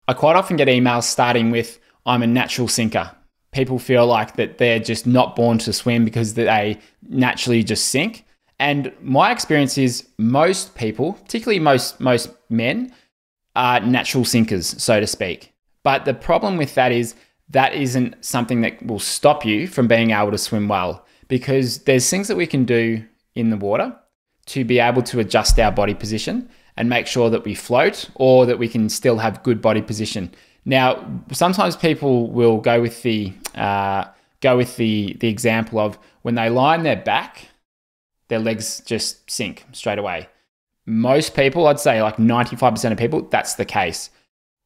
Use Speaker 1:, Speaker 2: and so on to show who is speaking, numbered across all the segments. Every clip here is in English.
Speaker 1: I quite often get emails starting with, I'm a natural sinker. People feel like that they're just not born to swim because they naturally just sink. And my experience is most people, particularly most men, are natural sinkers, so to speak. But the problem with that is that isn't something that will stop you from being able to swim well, because there's things that we can do in the water to be able to adjust our body position and make sure that we float or that we can still have good body position. Now, sometimes people will go with the example of when they lie on their back, their legs just sink straight away. Most people, I'd say like 95% of people, that's the case.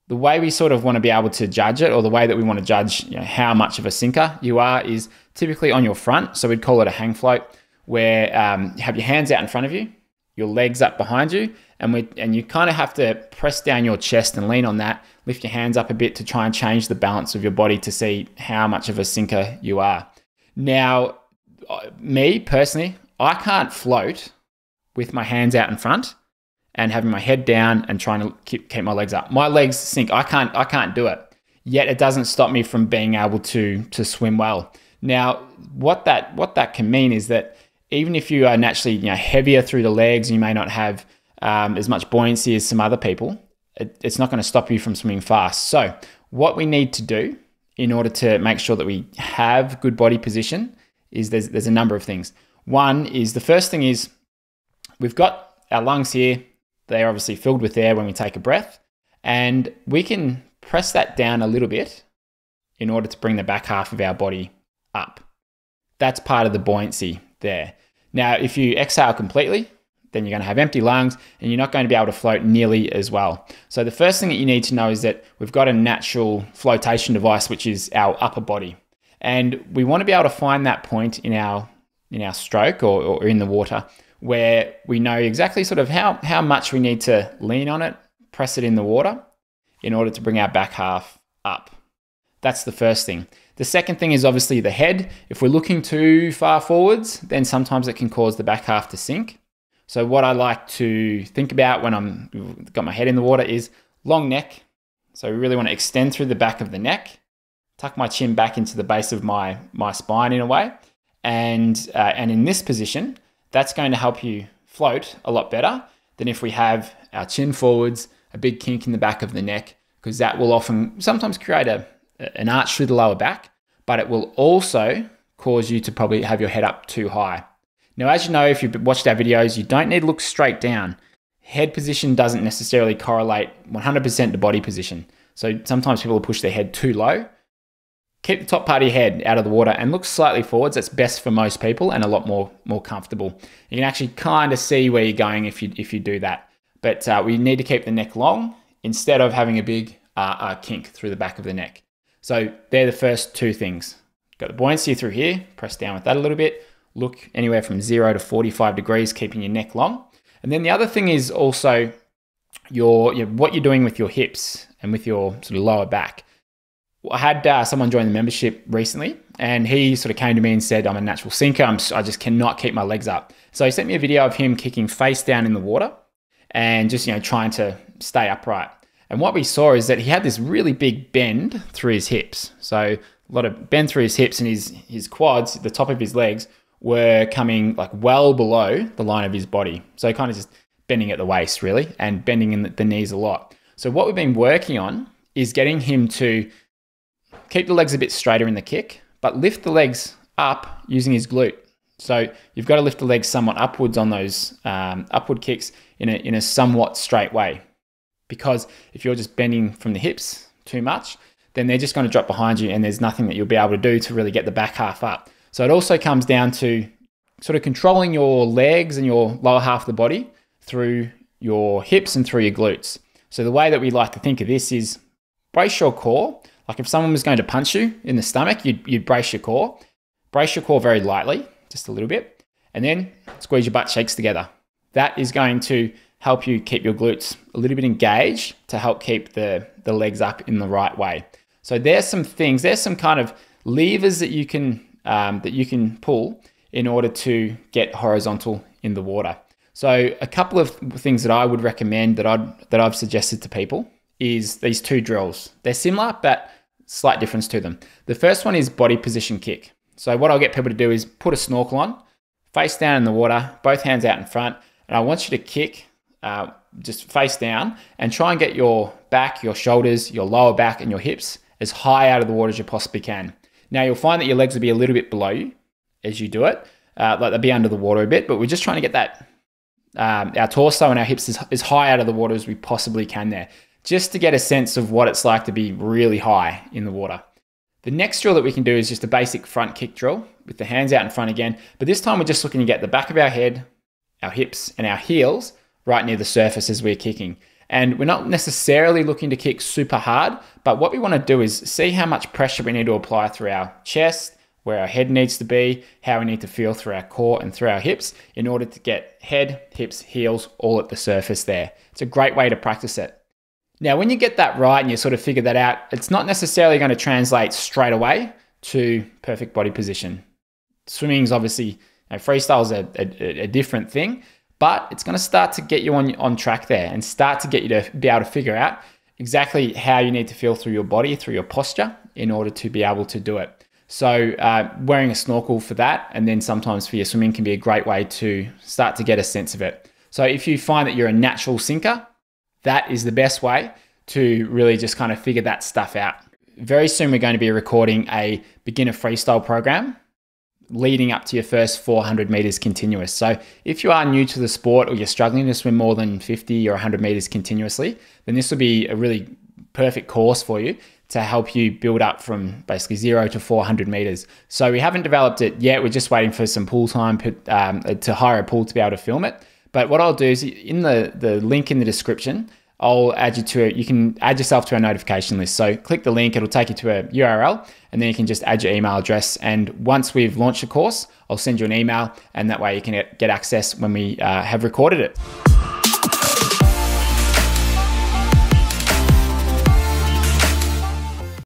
Speaker 1: The way we sort of want to be able to judge it, or the way that we want to judge, how much of a sinker you are, is typically on your front. So we'd call it a hang float, where you have your hands out in front of you, your legs up behind you, and you kind of have to press down your chest and lean on that, lift your hands up a bit to try and change the balance of your body to see how much of a sinker you are. Now, me personally, I can't float with my hands out in front and having my head down and trying to keep my legs up. My legs sink. I can't do it. Yet it doesn't stop me from being able to swim well. Now, what that can mean is that even if you are naturally heavier through the legs, you may not have as much buoyancy as some other people, it's not going to stop you from swimming fast. So what we need to do in order to make sure that we have good body position is there's a number of things. One is, the first thing is, we've got our lungs here. They're obviously filled with air when we take a breath, and we can press that down a little bit in order to bring the back half of our body up. That's part of the buoyancy there. Now, if you exhale completely, then you're going to have empty lungs and you're not going to be able to float nearly as well. So the first thing that you need to know is that we've got a natural flotation device, which is our upper body. And we want to be able to find that point in our stroke or in the water where we know exactly sort of how much we need to lean on it, press it in the water in order to bring our back half up. That's the first thing. The second thing is obviously the head. If we're looking too far forwards, then sometimes it can cause the back half to sink. So what I like to think about when I'm got my head in the water is long neck. So we really want to extend through the back of the neck, tuck my chin back into the base of my spine in a way. And in this position, that's going to help you float a lot better than if we have our chin forwards, a big kink in the back of the neck, because that will sometimes create an arch through the lower back, but it will also cause you to probably have your head up too high. Now, as you know, if you've watched our videos, you don't need to look straight down. Head position doesn't necessarily correlate 100% to body position. So sometimes people will push their head too low. Keep the top part of your head out of the water and look slightly forwards. That's best for most people and a lot more comfortable. You can actually kind of see where you're going if you do that. But we need to keep the neck long instead of having a big kink through the back of the neck. So they're the first two things. Got the buoyancy through here, press down with that a little bit. Look anywhere from 0 to 45 degrees, keeping your neck long. And then the other thing is also what you're doing with your hips and with your sort of lower back. I had someone join the membership recently, and he sort of came to me and said, I'm a natural sinker. I just cannot keep my legs up. So he sent me a video of him kicking face down in the water and just trying to stay upright. And what we saw is that he had this really big bend through his hips. So a lot of bend through his hips, and his quads, the top of his legs, were coming like well below the line of his body. So kind of just bending at the waist really, and bending in the knees a lot. So what we've been working on is getting him to keep the legs a bit straighter in the kick, but lift the legs up using his glute. So you've got to lift the legs somewhat upwards on those upward kicks in a somewhat straight way. Because if you're just bending from the hips too much, then they're just going to drop behind you and there's nothing that you'll be able to do to really get the back half up. So it also comes down to sort of controlling your legs and your lower half of the body through your hips and through your glutes. So the way that we like to think of this is brace your core. Like if someone was going to punch you in the stomach, you'd brace your core. Brace your core very lightly, just a little bit, and then squeeze your butt cheeks together. That is going to help you keep your glutes a little bit engaged to help keep the legs up in the right way. So there's some things, there's some kind of levers that you can pull in order to get horizontal in the water. So a couple of things that I would recommend that I've suggested to people is these two drills. They're similar, but slight difference to them. The first one is body position kick. So what I'll get people to do is put a snorkel on, face down in the water, both hands out in front, and I want you to kick just face down and try and get your back, your shoulders, your lower back, and your hips as high out of the water as you possibly can. Now you'll find that your legs will be a little bit below you as you do it, like they'll be under the water a bit, but we're just trying to get that our torso and our hips as high out of the water as we possibly can there, just to get a sense of what it's like to be really high in the water. The next drill that we can do is just a basic front kick drill with the hands out in front again, but this time we're just looking to get the back of our head, our hips, and our heels right near the surface as we're kicking. And we're not necessarily looking to kick super hard, but what we want to do is see how much pressure we need to apply through our chest, where our head needs to be, how we need to feel through our core and through our hips in order to get head, hips, heels all at the surface there. It's a great way to practice it. Now, when you get that right and you sort of figure that out, it's not necessarily going to translate straight away to perfect body position. Swimming is obviously, freestyle is a different thing, but it's going to start to get you on track there and start to get you to be able to figure out exactly how you need to feel through your body, through your posture, in order to be able to do it. So wearing a snorkel for that, and then sometimes for your swimming, can be a great way to start to get a sense of it. So if you find that you're a natural sinker, that is the best way to really just kind of figure that stuff out. Very soon we're going to be recording a beginner freestyle program leading up to your first 400 meters continuous. So if you are new to the sport or you're struggling to swim more than 50 or 100 meters continuously, then this will be a really perfect course for you to help you build up from basically 0 to 400 meters. So we haven't developed it yet. We're just waiting for some pool time to hire a pool to be able to film it. But what I'll do is in the link in the description, I'll add you to it. You can add yourself to our notification list. So click the link, it'll take you to a URL, and then you can just add your email address. And once we've launched the course, I'll send you an email, and that way you can get access when we have recorded it.